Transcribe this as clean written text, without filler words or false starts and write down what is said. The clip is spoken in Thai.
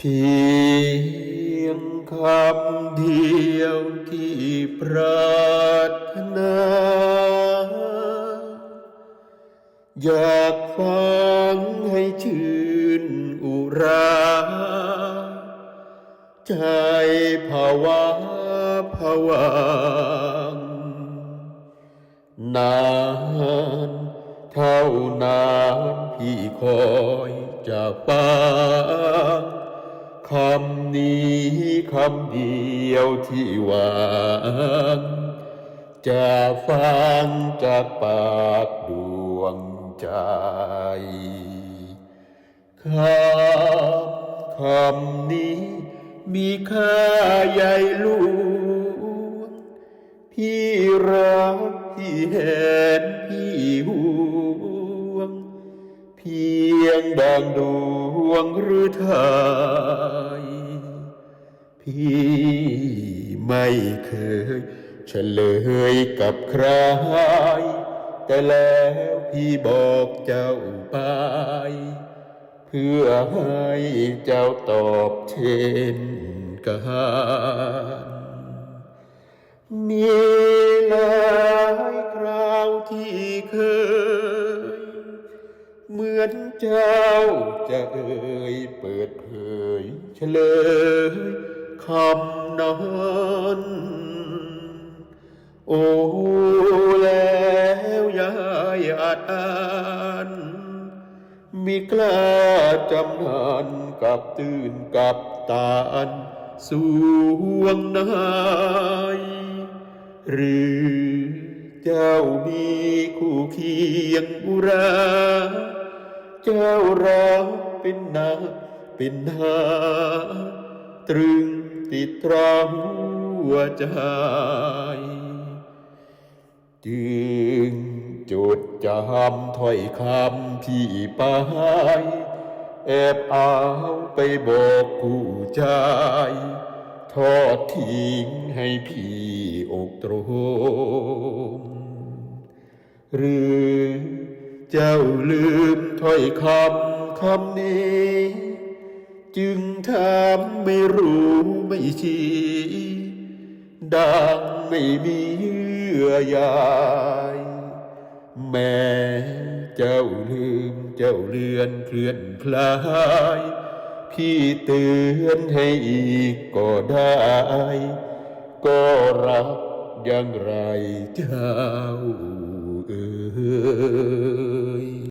เพียงคำเดียวที่ปรารถนาอยากฟังให้ชื่นอุราใจภาวะผวังนานเท่านานพี่คอยจะฟังคำนี้คำเดียวที่หวังจะฟังจากปากดวงใจคคำนี้มีค่าใหญ่หลวงพี่รักพี่เห็นพี่ห่วงเพียงดังดวงหรือไทยพี่ไม่เคยเฉลยกับใครแต่แล้วพี่บอกเจ้าไปเพื่อให้เจ้าตอบเช่นกันมีหลายคราวที่เคยเหมือนเจ้าจะเปิดเผยเฉลยคำนั้นโอ้แล้วยายอาจอ่านมิกล้าจำนานกับตื่นกับตาอันสวงนายหรือเจ้ามีคู่เคียงอุราเจ้ารักเป็นนาเป็นนาตรึงติดตราหัวใจจึงจดจำถ้อยคำพี่ไปแอบเอาไปบอกผู้ใจทอดทิ้งให้พี่อกตรมหรือเจ้าลืมถ้อยคำคำนี้จึงทำไม่รู้ไม่ชี้ดังไม่มีเยื่อใยแม้เจ้าลืมเจ้าเลือนเคลื่อนคลายพี่เตือนให้อีกก็ได้ก็รักอย่างไรเจ้าเอ๋ย